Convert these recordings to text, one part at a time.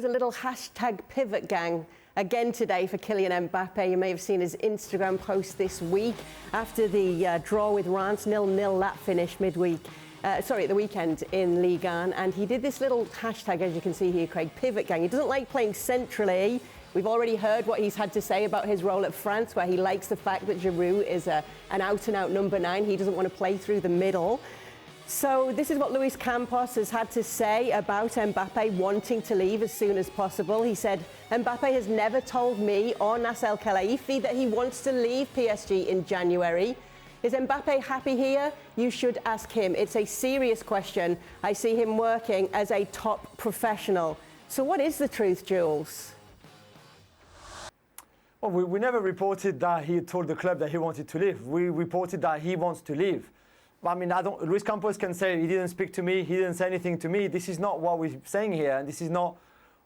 There's a little hashtag pivot gang again today for Kylian Mbappe. You may have seen his Instagram post this week after the draw with Reims, 0-0, that finished midweek. At the weekend in Ligue 1, and he did this little hashtag, as you can see here, Craig, pivot gang. He doesn't like playing centrally. We've already heard what he's had to say about his role at France, where he likes the fact that Giroud is an out-and-out number 9. He doesn't want to play through the middle. So this is what Luis Campos has had to say about Mbappe wanting to leave as soon as possible. He said, Mbappe has never told me or Nasser El-Khelaifi that he wants to leave PSG in January. Is Mbappe happy here? You should ask him. It's a serious question. I see him working as a top professional. So what is the truth, Jules? Well, we never reported that he told the club that he wanted to leave. We reported that he wants to leave. I mean, Luis Campos can say he didn't speak to me, he didn't say anything to me. This is not what we're saying here. And this is not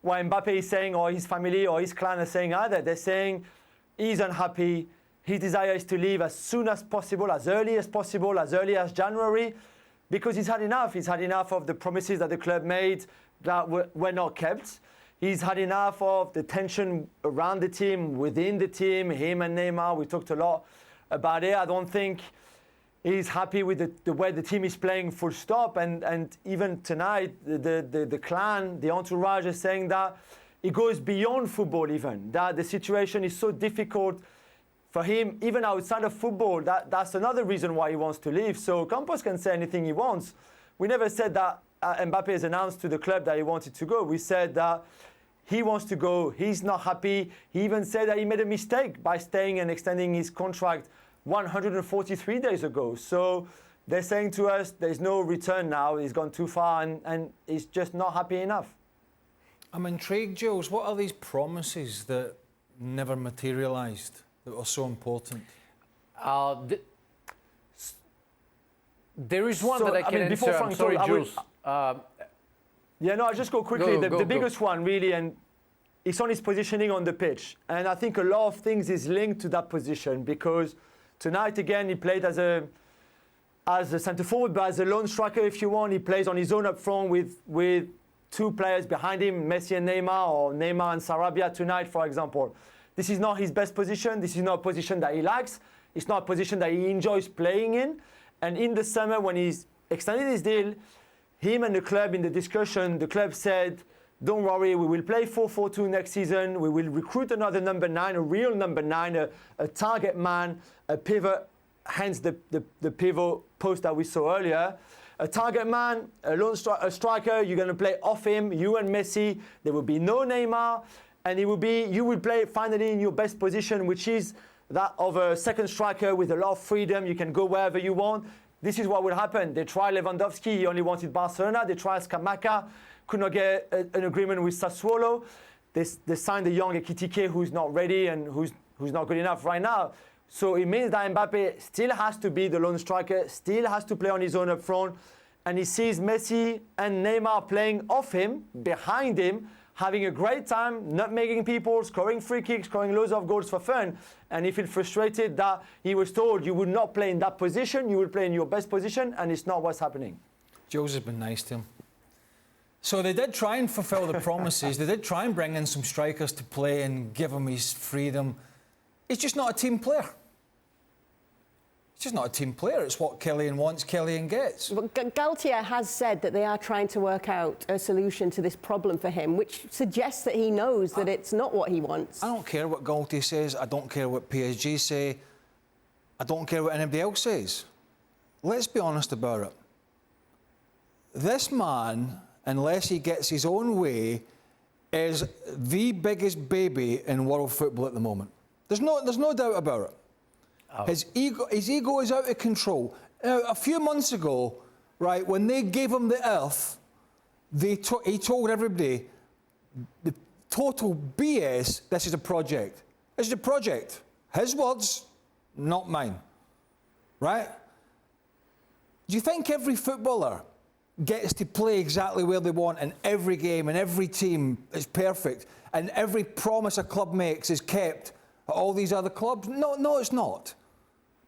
what Mbappe is saying or his family or his clan are saying either. They're saying he's unhappy. His desire is to leave as soon as possible, as early as possible, as early as January, because he's had enough. He's had enough of the promises that the club made that were not kept. He's had enough of the tension around the team, within the team, him and Neymar. We talked a lot about it. I don't think he's happy with the way the team is playing, full stop. And even tonight, the clan, the entourage is saying that it goes beyond football even, that the situation is so difficult for him, even outside of football. That's another reason why he wants to leave. So Campos can say anything he wants. We never said that Mbappe has announced to the club that he wanted to go. We said that he wants to go. He's not happy. He even said that he made a mistake by staying and extending his contract 143 days ago. So they're saying to us, there's no return now. He's gone too far and he's just not happy enough. I'm intrigued, Jules. What are these promises that never materialised that were so important? There is one that I can answer. I'm sorry, Jules. Yeah, no, I'll just go quickly. The biggest one, really, and it's on his positioning on the pitch. And I think a lot of things is linked to that position, because tonight, again, he played as a centre forward, but as a lone striker, if you want. He plays on his own up front with two players behind him, Messi and Neymar, or Neymar and Sarabia tonight, for example. This is not his best position. This is not a position that he likes. It's not a position that he enjoys playing in. And in the summer, when he's extended his deal, him and the club in the discussion, the club said, don't worry, we will play 4-4-2 next season. We will recruit another number 9, a real number 9, a target man, a pivot, hence the pivot post that we saw earlier. A target man, a striker, you're going to play off him, you and Messi. There will be no Neymar. And you will play finally in your best position, which is that of a second striker with a lot of freedom. You can go wherever you want. This is what will happen. They tried Lewandowski, he only wanted Barcelona. They tried Scamacca, could not get an agreement with Sassuolo. They signed the young Ekitike, who's not ready and who's not good enough right now. So it means that Mbappe still has to be the lone striker, still has to play on his own up front. And he sees Messi and Neymar playing off him, behind him, having a great time, not making people, scoring free kicks, scoring loads of goals for fun. And he feels frustrated that he was told you would not play in that position, you would play in your best position, and it's not what's happening. Jules has been nice to him. So they did try and fulfil the promises. They did try and bring in some strikers to play and give him his freedom. He's just not a team player. It's just not a team player. It's what Kylian wants, Kylian gets. Well, Galtier has said that they are trying to work out a solution to this problem for him, which suggests that he knows that it's not what he wants. I don't care what Galtier says. I don't care what PSG say. I don't care what anybody else says. Let's be honest about it. This man, unless he gets his own way, is the biggest baby in world football at the moment. There's no doubt about it. Oh. His ego is out of control. A few months ago, right, when they gave him the earth, he told everybody, the total BS, this is a project. This is a project. His words, not mine. Right? Do you think every footballer gets to play exactly where they want in every game and every team is perfect and every promise a club makes is kept at all these other clubs? No, it's not.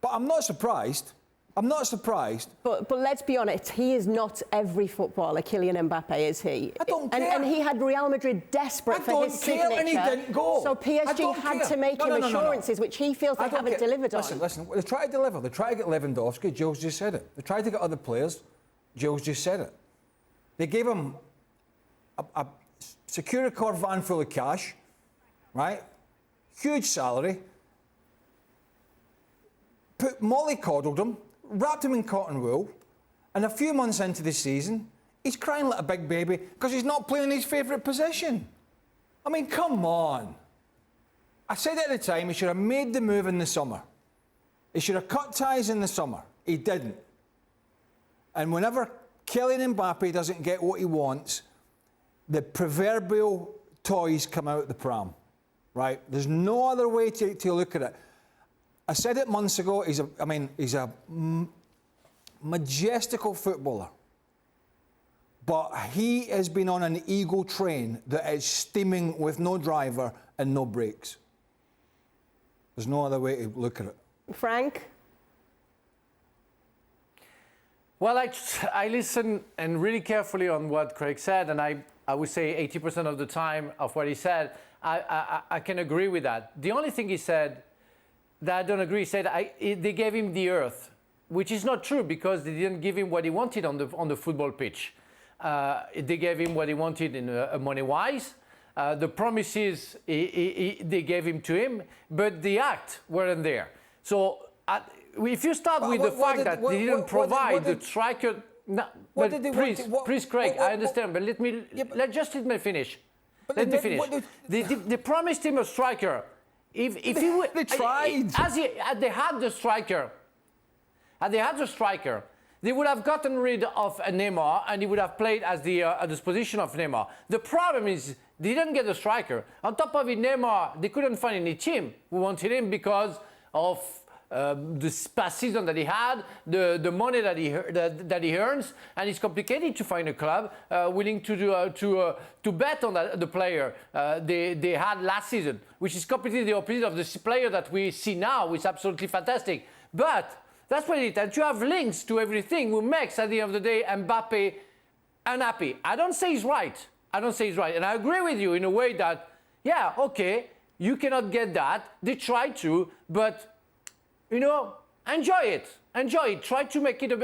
But I'm not surprised. I'm not surprised. But let's be honest, he is not every footballer, Kylian Mbappe, is he? I don't care. And he had Real Madrid desperate for his signature. And he didn't go. So PSG had to make him assurances, which he feels they haven't delivered on. Listen, they try to deliver. They try to get Lewandowski. Jules just said it. They tried to get other players. Jules just said it. They gave him a security car van full of cash, right? Huge salary. Mollycoddled him, wrapped him in cotton wool, and a few months into the season, he's crying like a big baby because he's not playing his favourite position. I mean, come on. I said at the time he should have made the move in the summer. He should have cut ties in the summer. He didn't. And whenever Kylian Mbappe doesn't get what he wants, the proverbial toys come out the pram, right? There's no other way to look at it. I said it months ago, he's a majestical footballer. But he has been on an ego train that is steaming with no driver and no brakes. There's no other way to look at it. Frank? Well, I listen and really carefully on what Craig said, and I would say 80% of the time of what he said, I can agree with that. The only thing he said that I don't agree, he said they gave him the earth, which is not true because they didn't give him what he wanted on the football pitch. They gave him what he wanted in money-wise. The promises they gave him to him, but the act weren't there. So if you start with the fact that they didn't provide the striker... No, but please, Craig, I understand, but let me finish. Let me finish. They promised him a striker. If they tried. Had they had the striker, they would have gotten rid of Neymar and he would have played as the position of Neymar. The problem is they didn't get the striker. On top of it, Neymar, they couldn't find any team who wanted him because of the past season that he had, the money that he earns, and it's complicated to find a club willing to bet on the player they had last season, which is completely the opposite of the player that we see now, which is absolutely fantastic. But that's what it is. And you have links to everything who makes, at the end of the day, Mbappe unhappy. I don't say he's right. And I agree with you in a way that, yeah, okay, you cannot get that. They try to, but enjoy it. Try to make it,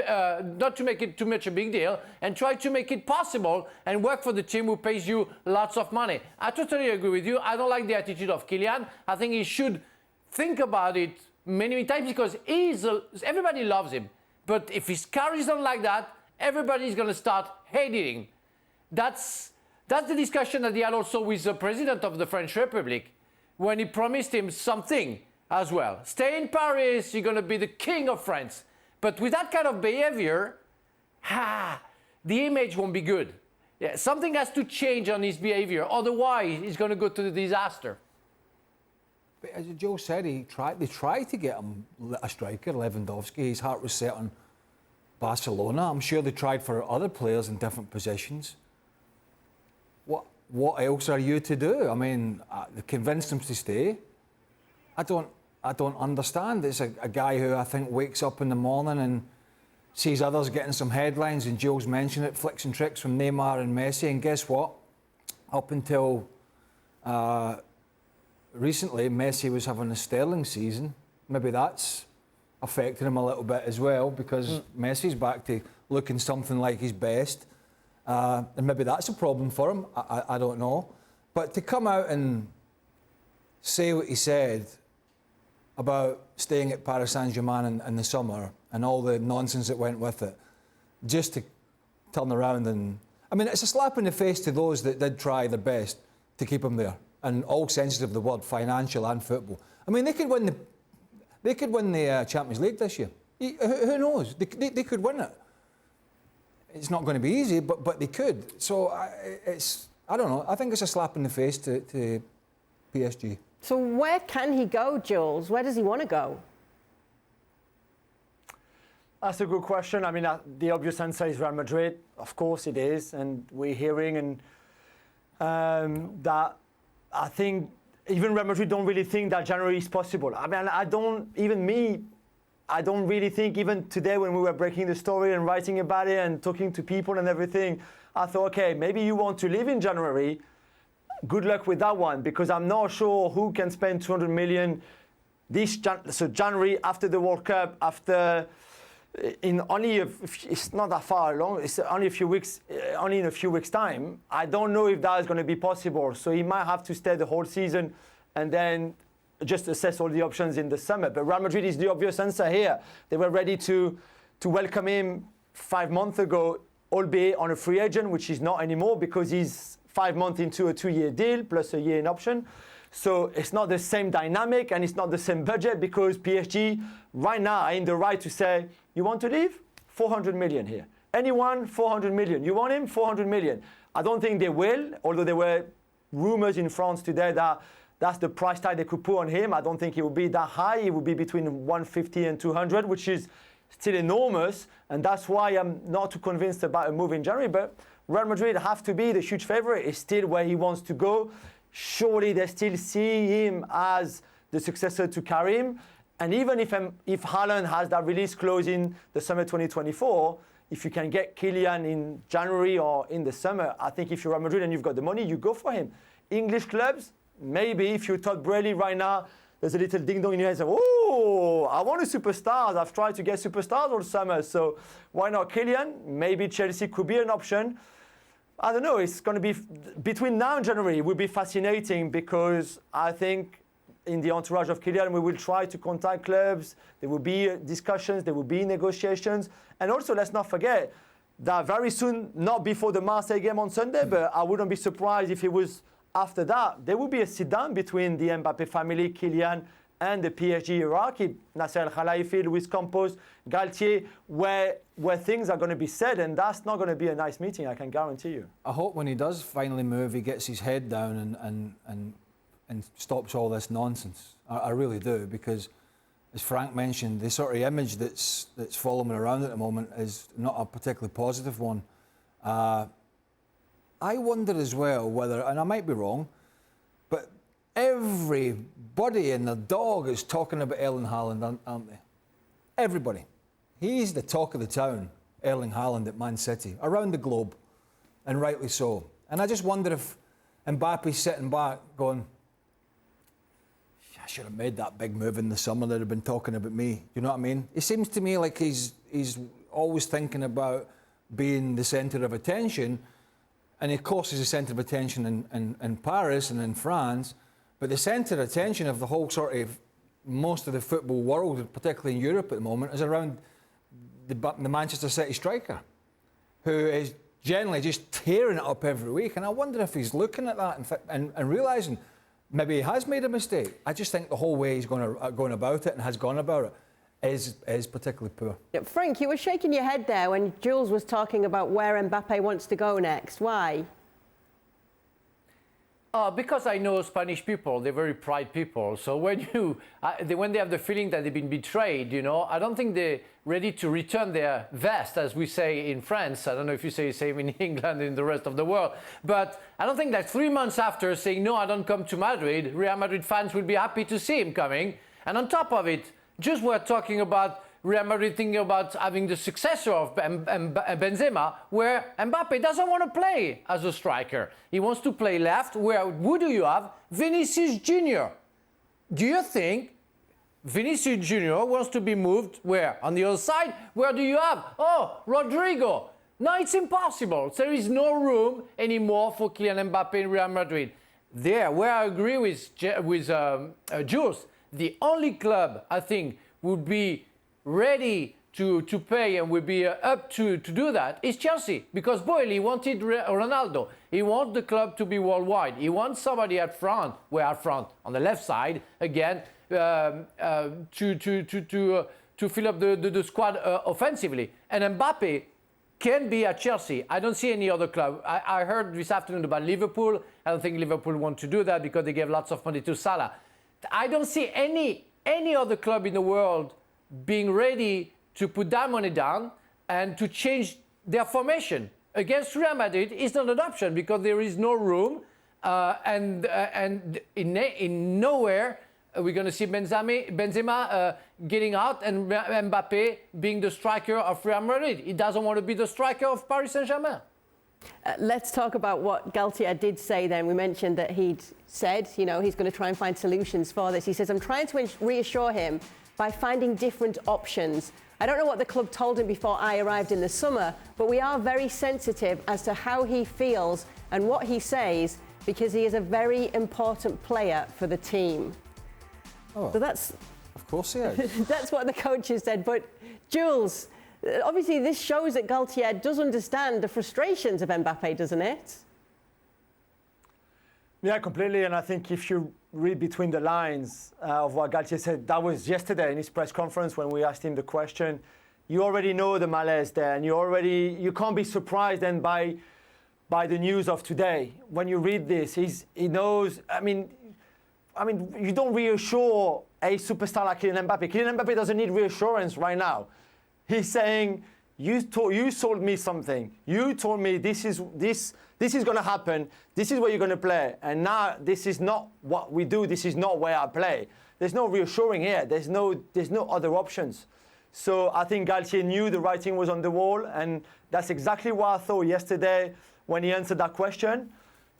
not to make it too much a big deal, and try to make it possible and work for the team who pays you lots of money. I totally agree with you. I don't like the attitude of Kylian. I think he should think about it many times because everybody loves him. But if he carries on like that, everybody's going to start hating him. That's the discussion that he had also with the president of the French Republic when he promised him something as well. Stay in Paris, you're going to be the king of France. But with that kind of behavior, the image won't be good. Yeah, something has to change on his behavior, otherwise he's going to go to the disaster. But as Joe said, they tried to get him a striker, Lewandowski. His heart was set on Barcelona. I'm sure they tried for other players in different positions. What else are you to do? I mean, they convinced him to stay. I don't understand. It's a guy who I think wakes up in the morning and sees others getting some headlines, and Joe's mentioned it, flicks and tricks from Neymar and Messi, and guess what? Up until recently, Messi was having a sterling season. Maybe that's affecting him a little bit as well because Messi's back to looking something like his best. And maybe that's a problem for him. I don't know. But to come out and say what he said about staying at Paris Saint-Germain in the summer and all the nonsense that went with it, just to turn around and... I mean, it's a slap in the face to those that did try their best to keep him there, and all senses of the word, financial and football. I mean, they could win the Champions League this year. Who knows? They could win it. It's not going to be easy, but they could. So I don't know. I think it's a slap in the face to PSG. So where can he go, Jules? Where does he want to go? That's a good question. I mean, the obvious answer is Real Madrid. Of course it is. And we're hearing that I think even Real Madrid don't really think that January is possible. I mean, even me, I don't really think, even today when we were breaking the story and writing about it and talking to people and everything, I thought, okay, maybe you want to leave in January. Good luck with that one, because I'm not sure who can spend 200 million so January after the World Cup, after it's not that far along, it's only a few weeks, only in a few weeks' time. I don't know if that is going to be possible. So he might have to stay the whole season and then just assess all the options in the summer. But Real Madrid is the obvious answer here. They were ready to welcome him 5 months ago, albeit on a free agent, which is not anymore because he's 5 months into a 2-year deal plus a year in option. So it's not the same dynamic and it's not the same budget, because PSG right now are in the right to say, you want to leave? 400 million here. Anyone? 400 million. You want him? 400 million. I don't think they will, although there were rumors in France today that that's the price tag they could put on him. I don't think it would be that high. It would be between 150 and 200, which is still enormous. And that's why I'm not too convinced about a move in January. But Real Madrid have to be the huge favorite. It's still where he wants to go. Surely they still see him as the successor to Karim. And even if Haaland has that release clause in the summer 2024, if you can get Kylian in January or in the summer, I think if you're Real Madrid and you've got the money, you go for him. English clubs, maybe if you're Todd Burley right now, there's a little ding-dong in your head saying, oh, I want a superstar. I've tried to get superstars all summer, so why not Kylian? Maybe Chelsea could be an option. I don't know, it's going to be, between now and January, it will be fascinating, because I think in the entourage of Kylian, we will try to contact clubs. There will be discussions, there will be negotiations. And also, let's not forget that very soon, not before the Marseille game on Sunday, but I wouldn't be surprised if it was after that, there will be a sit-down between the Mbappe family, Kylian, and the PSG hierarchy, Nasser Al-Khelaifi, Luis Campos, Galtier, where things are going to be said, and that's not going to be a nice meeting, I can guarantee you. I hope when he does finally move, he gets his head down and stops all this nonsense. I really do, because, as Frank mentioned, the sort of image that's following around at the moment is not a particularly positive one. I wonder as well whether, and I might be wrong, but everybody and the dog is talking about Erling Haaland, aren't they? Everybody. He's the talk of the town, Erling Haaland at Man City, around the globe, and rightly so. And I just wonder if Mbappe's sitting back going, I should have made that big move in the summer. They'd have been talking about me. You know what I mean? It seems to me like he's always thinking about being the centre of attention. And of course, he's the centre of attention in Paris and in France. But the centre of attention of the whole sort of most of the football world, particularly in Europe at the moment, is around the Manchester City striker, who is generally just tearing it up every week. And I wonder if he's looking at that and realising maybe he has made a mistake. I just think the whole way he's going about it and has gone about it is particularly poor. Yeah, Frank, you were shaking your head there when Jules was talking about where Mbappe wants to go next. Why? Because I know Spanish people, they're very proud people. So when they have the feeling that they've been betrayed, I don't think they're ready to return their vest, as we say in France. I don't know if you say the same in England and in the rest of the world. But I don't think that 3 months after saying, no, I don't come to Madrid, Real Madrid fans will be happy to see him coming. And on top of it, just we're talking about Real Madrid thinking about having the successor of Benzema, where Mbappe doesn't want to play as a striker. He wants to play left, where who do you have? Vinicius Jr. Do you think Vinicius Jr. wants to be moved where? On the other side, where do you have? Oh, Rodrigo. No, it's impossible. There is no room anymore for Kylian Mbappe in Real Madrid. There, where I agree with Jules, the only club, I think, would be ready to pay and would be up to do that is Chelsea, because Burley wanted Ronaldo. He wants the club to be worldwide. He wants somebody at front, on the left side, again, to fill up the squad offensively. And Mbappe can be at Chelsea. I don't see any other club. I heard this afternoon about Liverpool. I don't think Liverpool want to do that because they gave lots of money to Salah. I don't see any other club in the world being ready to put that money down and to change their formation. Against Real Madrid is not an option because there is no room and in nowhere We're going to see Benzema getting out and Mbappe being the striker of Real Madrid. He doesn't want to be the striker of Paris Saint-Germain. Let's talk about what Galtier did say then. We mentioned that he'd said, you know, he's going to try and find solutions for this. He says, I'm trying to reassure him by finding different options. I don't know what the club told him before I arrived in the summer, but we are very sensitive as to how he feels and what he says, because he is a very important player for the team. Oh, so that's... Of course he is. That's what the coaches said. But, Jules, obviously this shows that Galtier does understand the frustrations of Mbappe, doesn't it? Yeah, completely. And I think if you read between the lines of what Galtier said, that was yesterday in his press conference when we asked him the question. You already know the malaise there, and you can't be surprised then by the news of today. When you read this, he knows. I mean, you don't reassure a superstar like Kylian Mbappe. Kylian Mbappe doesn't need reassurance right now. He's saying, you sold me something. You told me this is going to happen. This is where you're going to play. And now this is not what we do. This is not where I play. There's no reassuring here. There's no other options. So I think Galtier knew the writing was on the wall, and that's exactly what I thought yesterday when he answered that question.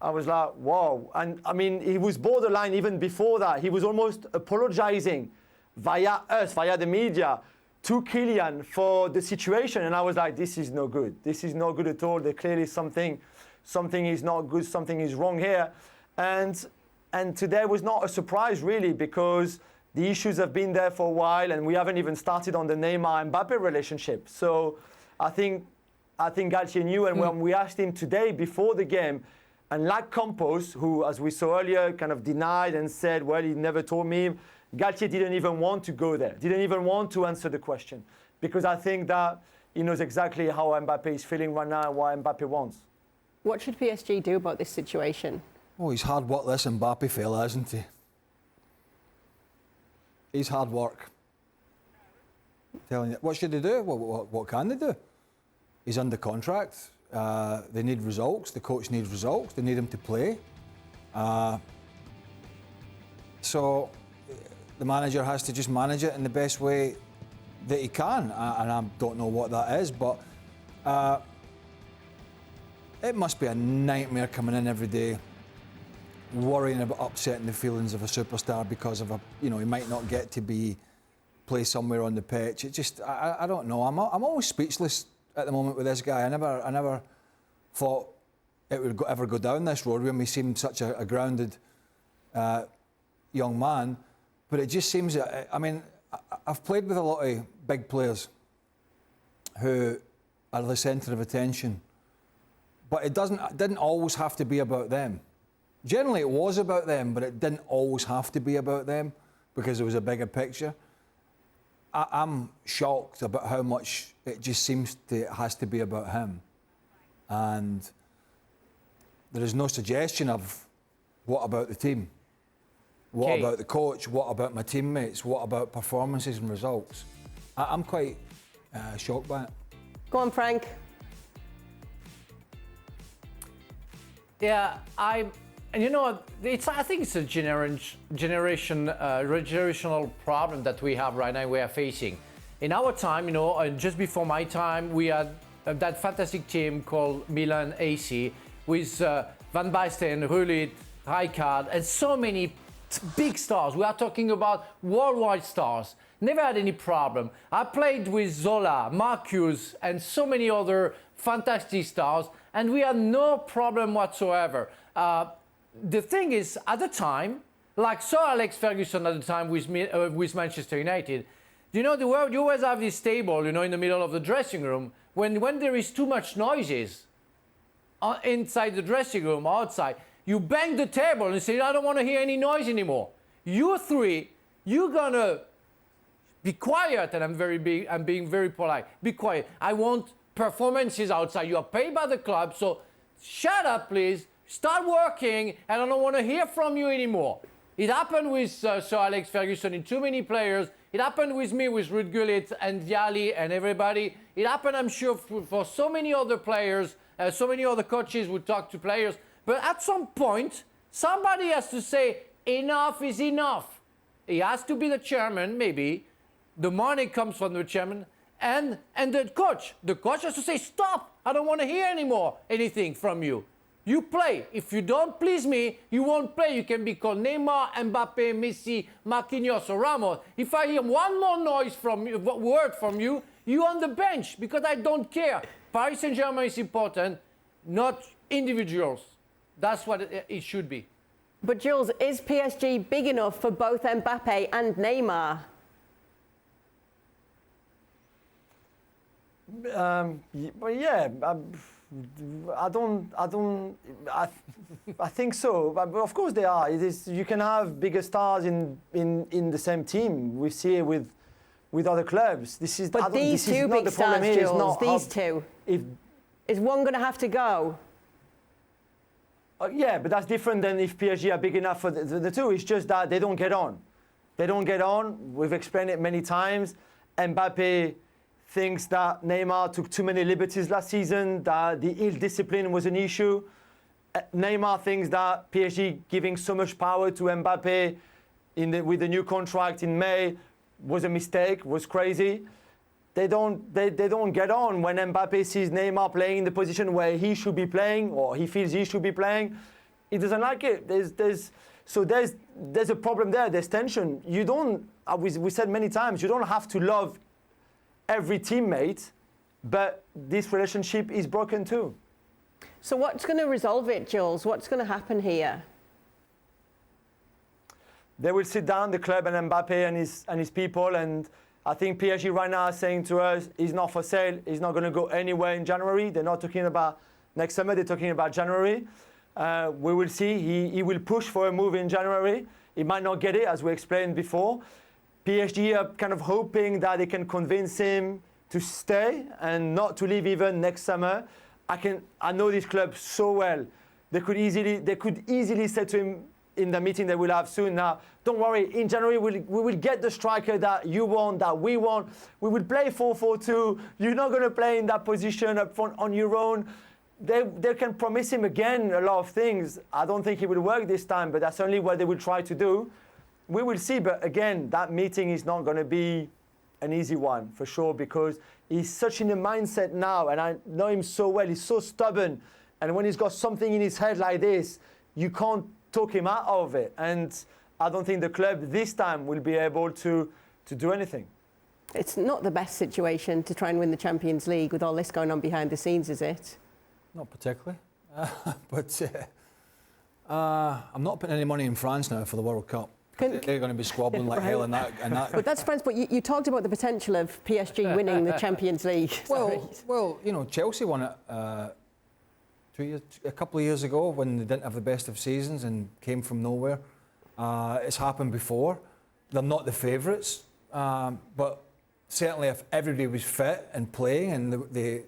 I was like, wow. And I mean, he was borderline even before that. He was almost apologizing via us, via the media, to Kylian for the situation. And I was like, this is no good. This is not good at all. There's clearly something is not good, something is wrong here. And today was not a surprise really, because the issues have been there for a while, and we haven't even started on the Neymar-Mbappe relationship. So I think Galtier knew, and when we asked him today before the game, and like Campos, who, as we saw earlier, kind of denied and said, well, he never told me, Galtier didn't even want to go there, didn't even want to answer the question, because I think that he knows exactly how Mbappe is feeling right now and what Mbappe wants. What should PSG do about this situation? Oh, he's hard work, this Mbappe fella, isn't he? He's hard work. I'm telling you. What should they do? What can they do? He's under contract. They need results. The coach needs results. They need him to play. So the manager has to just manage it in the best way that he can. And I don't know what that is, but it must be a nightmare coming in every day, worrying about upsetting the feelings of a superstar because of he might not get to play somewhere on the pitch. It just, I don't know. I'm always speechless at the moment with this guy. I never thought it would ever go down this road when he seemed such a grounded young man. But it just seems that, I mean, I've played with a lot of big players who are the centre of attention. But it didn't always have to be about them. Generally, it was about them, but it didn't always have to be about them because there was a bigger picture. I'm shocked about how much it just seems it has to be about him. And there is no suggestion of what about the team? What about the coach? What about my teammates? What about performances and results? I'm quite shocked by it. Go on, Frank. Yeah, I think it's a generational problem that we have right now. We are facing. In our time, just before my time, we had that fantastic team called Milan AC with Van Basten, Gullit, Rijkaard, and so many big stars. We are talking about worldwide stars. Never had any problem. I played with Zola, Marcus, and so many other fantastic stars, and we had no problem whatsoever. The thing is, at the time, like Sir Alex Ferguson at the time with Manchester United, you always have this table, in the middle of the dressing room. When there is too much noises inside the dressing room, outside, you bang the table and say, I don't want to hear any noise anymore. You three, you're going to be quiet, and I'm being very polite. Be quiet. I want performances outside. You are paid by the club, so shut up, please. Start working, and I don't want to hear from you anymore. It happened with Sir Alex Ferguson in too many players. It happened with me, with Ruud Gullit and Vialli and everybody. It happened, I'm sure, for so many other players, so many other coaches would talk to players. But at some point, somebody has to say, enough is enough. He has to be the chairman, maybe. The money comes from the chairman and the coach. The coach has to say, stop, I don't want to hear anymore anything from you. You play. If you don't please me, you won't play. You can be called Neymar, Mbappe, Messi, Marquinhos, or Ramos. If I hear one more noise from you, word from you, you're on the bench because I don't care. Paris Saint-Germain is important, not individuals. That's what it should be. But Jules, is PSG big enough for both Mbappe and Neymar? I think so. But of course they are. You can have bigger stars in the same team. We see it with other clubs. But these two big stars, Jules, these two. Is one going to have to go? Yeah, but that's different than if PSG are big enough for the two. It's just that they don't get on. They don't get on. We've explained it many times. Mbappe thinks that Neymar took too many liberties last season, that the ill discipline was an issue. Neymar thinks that PSG giving so much power to Mbappe with the new contract in May was a mistake, was crazy. They don't get on when Mbappe sees Neymar playing in the position where he should be playing, or he feels he should be playing. He doesn't like it. There's a problem there. There's tension. You don't. We said many times, you don't have to love every teammate, but this relationship is broken too. So what's going to resolve it, Jules? What's going to happen here? They will sit down, the club and Mbappe and his people, and I think PSG right now is saying to us, he's not for sale, he's not going to go anywhere in January. They're not talking about next summer, they're talking about January. We will see, he will push for a move in January. He might not get it, as we explained before. PSG are kind of hoping that they can convince him to stay and not to leave even next summer. I know this club so well. They could easily say to him in the meeting that we'll have soon, now, don't worry, in January we will get the striker that you want, that we want. We will play 4-4-2. You're not going to play in that position up front on your own. They can promise him again a lot of things. I don't think it will work this time, but that's only what they will try to do. We will see, but again, that meeting is not going to be an easy one, for sure, because he's such in a mindset now, and I know him so well, he's so stubborn, and when he's got something in his head like this, you can't talk him out of it, and I don't think the club this time will be able to do anything. It's not the best situation to try and win the Champions League with all this going on behind the scenes, is it? Not particularly, but I'm not putting any money in France now for the World Cup. They're going to be squabbling like hell in that. But that's France. But you talked about the potential of PSG winning the Champions League. Well, you know, Chelsea won it a couple of years ago when they didn't have the best of seasons and came from nowhere. It's happened before. They're not the favourites, but certainly if everybody was fit and playing and they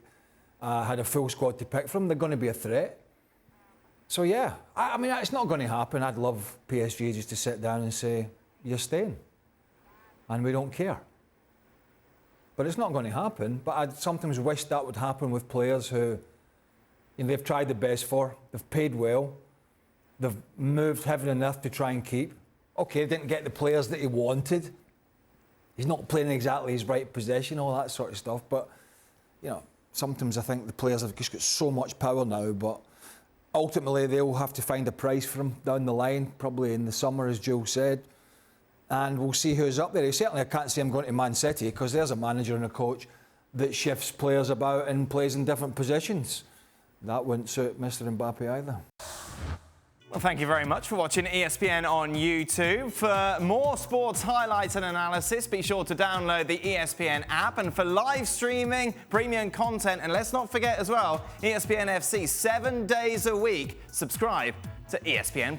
had a full squad to pick from, they're going to be a threat. So yeah, I mean, it's not going to happen. I'd love PSG just to sit down and say, you're staying, and we don't care. But it's not going to happen. But I'd sometimes wish that would happen with players who, you know, they've tried the best for, they've paid well, they've moved heaven and earth to try and keep. Okay, they didn't get the players that he wanted. He's not playing exactly his right position, all that sort of stuff. But, you know, sometimes I think the players have just got so much power now, but ultimately, they'll have to find a price for him down the line, probably in the summer, as Joe said. And we'll see who's up there. Certainly, I can't see him going to Man City because there's a manager and a coach that shifts players about and plays in different positions. That wouldn't suit Mr. Mbappe either. Well, thank you very much for watching ESPN on YouTube. For more sports highlights and analysis, be sure to download the ESPN app. And for live streaming, premium content, and let's not forget as well, ESPN FC 7 days a week. Subscribe to ESPN+.